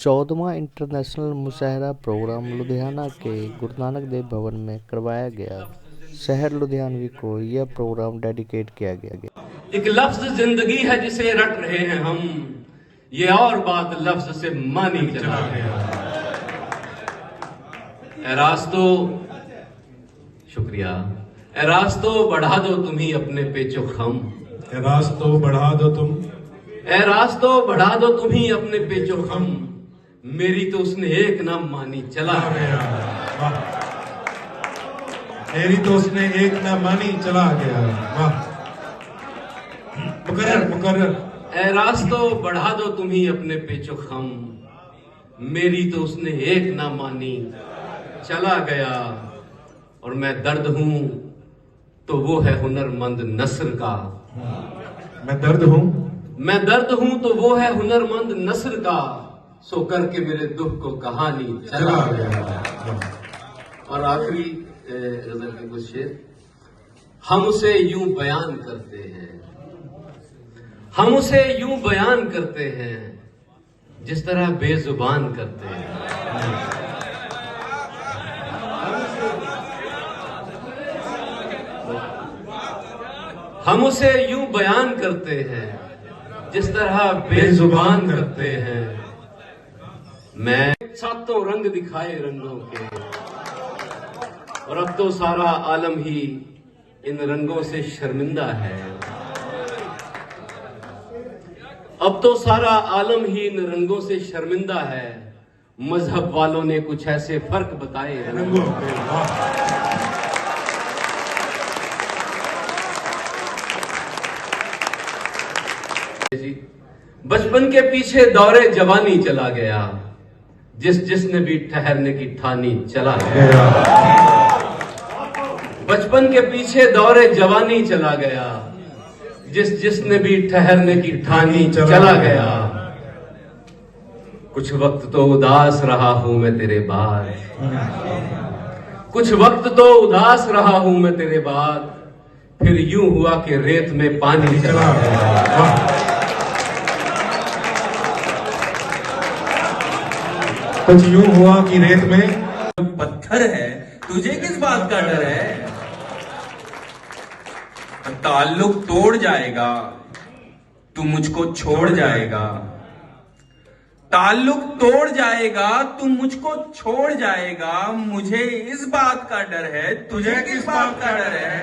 14वां international मुशायरा programme Ludhiana के गुरु नानक देव भवन में करवाया गया। शहर लुधियानवी को यह प्रोग्राम डेडिकेट किया गया। एक लफ्ज जिंदगी है जिसे रट रहे हैं हम, ये और बात लफ्ज से मानी चला गया। ए रास्तो, शुक्रिया। ए रास्तो बढ़ा दो तुम ही अपने पेचो खम, ए रास्तो बढ़ा दो तुम, ए रास्तो बढ़ा दो तुम ही अपने पेचो खम, मेरी तो उसने एक ना मानी चला गया। मेरी तो उसने एक ना मानी चला गया। वाह, मुकर्रर मुकर्रर। ए रास्तो बढ़ा दो तुम ही अपने पेचो खम, मेरी तो उसने एक ना मानी चला गया। और मैं दर्द हूं तो वो है हुनरमंद नस्र का, मैं दर्द हूं, मैं दर्द हूं तो वो है हुनरमंद नस्र का, सो करके मेरे दुख को कहानी चला गया। और आखिरी गजल के कुछ शेर। हम उसे यूं बयान करते हैं, हम उसे यूं बयान करते हैं जिस तरह बेजुबान करते हैं। हम उसे यूं बयान करते हैं जिस तरह बेजुबान करते हैं। मैं सातों रंग दिखाए रंगों के, और अब तो सारा आलम ही इन रंगों से शर्मिंदा है। अब तो सारा आलम ही इन रंगों से शर्मिंदा है। मजहब वालों ने कुछ ऐसे फर्क बताए रंगों के। बचपन के पीछे दौरे जवानी चला गया, जिसने भी ठहरने की ठानी चला गया। बचपन के पीछे दौरे जवानी चला गया, जिसने भी ठहरने की ठानी चला गया। कुछ वक्त तो उदास रहा हूं मैं तेरे बाद, कुछ वक्त तो उदास रहा हूं मैं तेरे बाद, फिर यूं हुआ कि रेत में पानी चला गया। कुछ यूं हुआ कि रेत में पत्थर है, तुझे किस बात का डर है? ताल्लुक तोड़ जाएगा, तू मुझको छोड़ जाएगा। ताल्लुक तोड़ जाएगा, तू मुझको छोड़ जाएगा। मुझे इस बात का डर है, तुझे किस बात का डर है?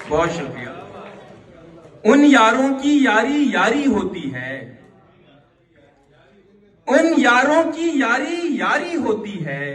बहुत शुक्रिया। उन यारों की यारी यारी होती है, उन यारों की यारी यारी होती है,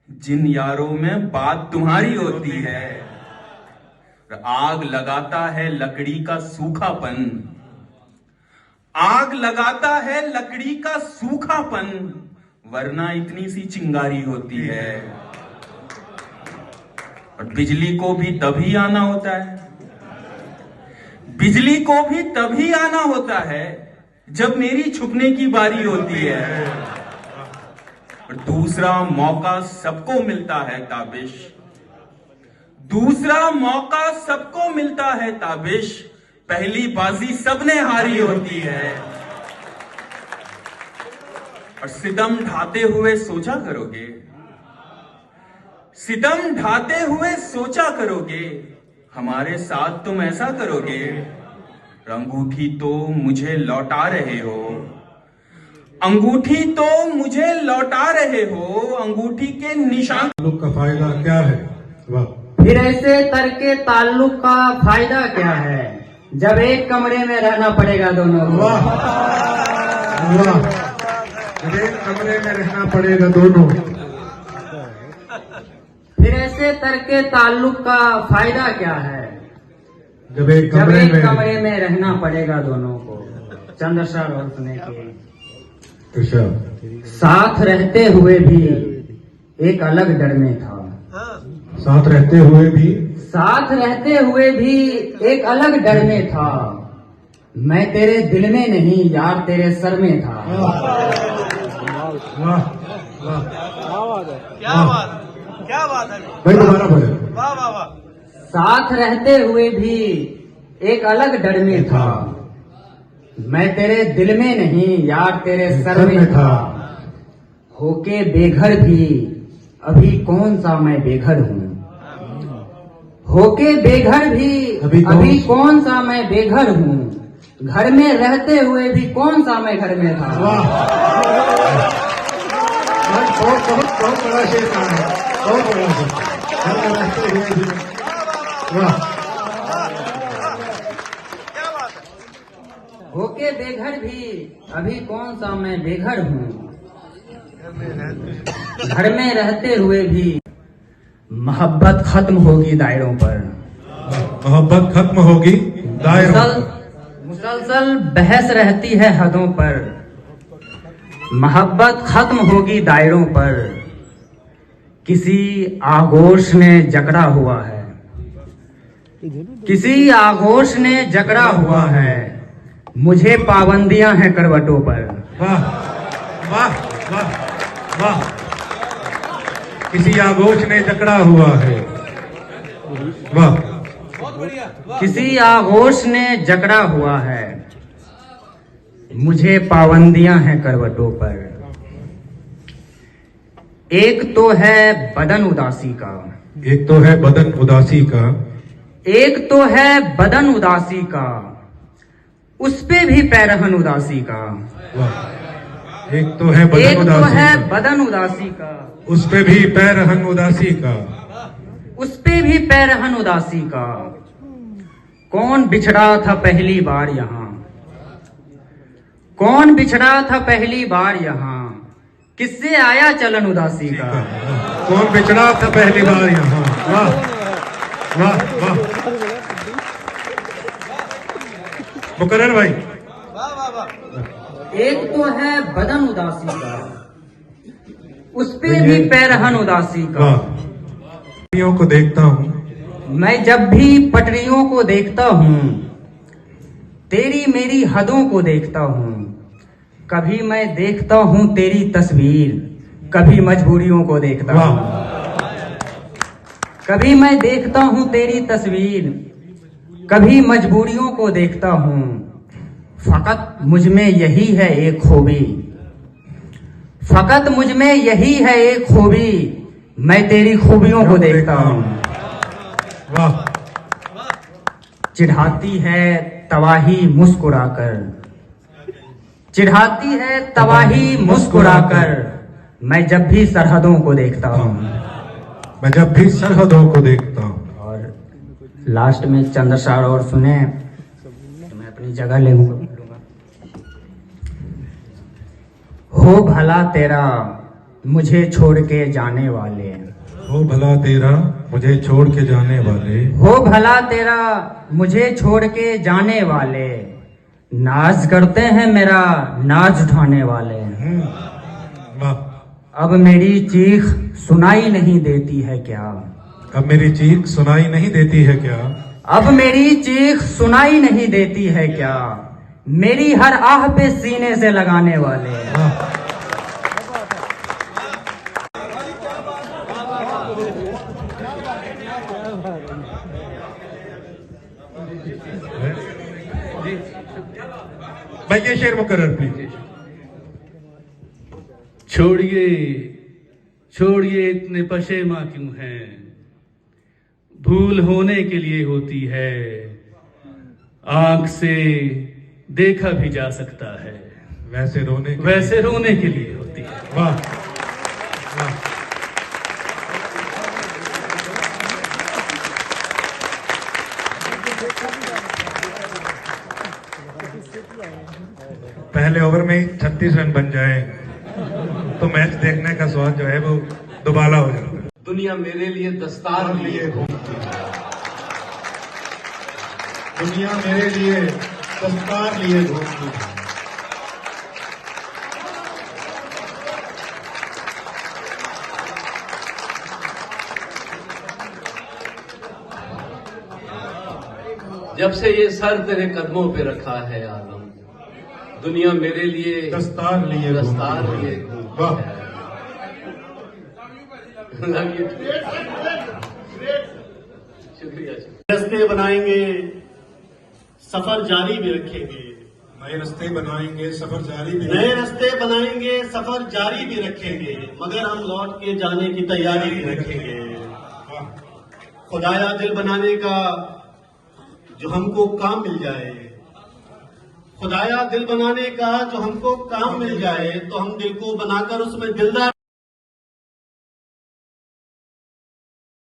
जिन यारों में बात तुम्हारी होती है। आग लगाता है लकड़ी का सूखापन, आग लगाता है लकड़ी का सूखापन, वरना इतनी सी चिंगारी होती है। और बिजली को भी तभी आना होता है, बिजली को भी तभी आना होता है जब मेरी छुपने की बारी होती है। और दूसरा मौका सबको मिलता है ताबिश, दूसरा मौका सबको मिलता है ताबिश, पहली बाजी सबने हारी होती है। और सितम ढाते हुए सोचा करोगे, सितम ढाते हुए सोचा करोगे, हमारे साथ तुम ऐसा करोगे। अंगूठी तो मुझे लौटा रहे हो, अंगूठी तो मुझे लौटा रहे हो, अंगूठी के निशान। ताल्लुक का फायदा क्या है? वाह, फिर ऐसे तरके ताल्लुक का फायदा क्या है, जब एक कमरे में रहना पड़ेगा दोनों को। वाह वाह, जब एक कमरे में रहना पड़ेगा दोनों। फिर ऐसे तरके ताल्लुक का फायदा क्या है, जब एक कमरे में रहना पड़ेगा दोनों को। चंद्रशर और सुने के साथ रहते हुए भी एक अलग डर में था, साथ रहते हुए भी, साथ रहते हुए भी एक अलग डर में था। मैं तेरे दिल में नहीं यार तेरे सर में था। वाह वाह, क्या बात, क्या बात है भाई, दोबारा बोले। वाह वाह वाह। साथ रहते हुए भी एक अलग डर में था, मैं तेरे दिल में नहीं यार तेरे सर में था। होके बेघर भी अभी कौन सा मैं बेघर हूँ। होके बेघर भी अभी कौन सा मैं बेघर हूँ। घर में रहते हुए भी कौन सा मैं घर में था। बहुत बहुत बहुत बड़ा शेर कहा है, बहुत बड़ा शेर। घर में रहते हुए भी, वाह। होके बेघर भी अभी कौन सा मैं बेघर हूँ। घर में रहते हुए भी मोहब्बत खत्म होगी दायरों पर। मोहब्बत खत्म होगी दायरों। मुसलसल बहस रहती है हदों पर। मोहब्बत खत्म होगी दायरों पर। किसी आगोश ने जकड़ा हुआ है। किसी आगोश ने जकड़ा हुआ है। मुझे पाबंदियां हैं करवटों पर। वाह वाह वाह वाह। किसी आगोश ने जकड़ा हुआ है। वाह। किसी आगोश ने जकड़ा हुआ है। मुझे पाबंदियां हैं करवटों पर। एक तो है बदन उदासी का। एक तो है बदन उदासी का। एक तो है बदन उदासी का। उस पे भी पैरहन उदासी का। वाह। एक तो है बदन एक तो उदासी है का। बदन उदासी का। उस पे भी पैरहन उदासी का। उस पे भी पैरहन उदासी का। कौन बिछड़ा था पहली बार यहाँ। कौन बिछड़ा था पहली बार यहाँ। किससे आया चलन उदासी का। कौन बिछड़ा था पहली बार यहाँ। वाह वाह वाह। मुकर्रर भाई। एक तो है बदन उदासी का। उस पे भी पैरहन उदासी का। वाह। पटरियों को देखता हूँ। मैं जब भी पटरियों को देखता हूँ तेरी मेरी हदों को देखता हूँ। कभी मैं देखता हूँ तेरी तस्वीर, कभी मजबूरियों को देखता हूँ। कभी मैं देखता हूँ तेरी तस्वीर, कभी मजबूरियों को देखता हूँ। फकत मुझ में यही है एक खूबी। फकत मुझ में यही है एक खूबी। मैं तेरी खूबियों को देखता हूँ। वाह। चिढ़ाती है तबाही मुस्कुराकर। चिढ़ाती है तबाही मुस्कुराकर। मैं जब भी सरहदों को देखता हूँ। मैं जब भी सरहदों को देखता हूँ। और लास्ट में चंद्रशार और सुने तो मैं अपनी जगह ले लूंगा। हो भला तेरा मुझे छोड़ के जाने वाले। हो भला तेरा मुझे छोड़ के जाने वाले। हो भला तेरा मुझे छोड़ के जाने वाले। नाज करते हैं मेरा नाज उठाने वाले। वाह। अब मेरी चीख सुनाई नहीं देती है क्या। अब मेरी चीख सुनाई नहीं देती है क्या। अब मेरी चीख सुनाई नहीं देती है क्या। मेरी हर आह पे सीने से लगाने वाले। भाई ये शेर मुकर्रर प्लीज। छोड़िए छोड़िए इतने पशेमा क्यों हैं। भूल होने के लिए होती है। आंख से देखा भी जा सकता है। वैसे रोने के लिए होती है। वाह वाह। पहले ओवर में ही 36 रन बन जाए तो मैच देखने का स्वाद जो है वो दुबाला हो जाता है। दुनिया मेरे लिए दस्तार लिए घूमती है। दुनिया मेरे लिए दस्तार लिए घूमती है। जब से ये सर तेरे कदमों पे रखा है आलम, दुनिया मेरे लिए दस्तार लिए घूमती है। शुक्रिया। रास्ते बनाएंगे, सफर जारी भी रखेंगे। नए रास्ते बनाएंगे, सफर जारी भी नए रास्ते बनाएंगे, सफर जारी भी रखेंगे, मगर हम लौट के जाने की तैयारी भी रखेंगे। खुदाया दिल बनाने का जो हमको काम मिल जाए, खुदाया दिल बनाने का जो हमको काम मिल जाए, तो हम दिल को बनाकर उसमें दिलदार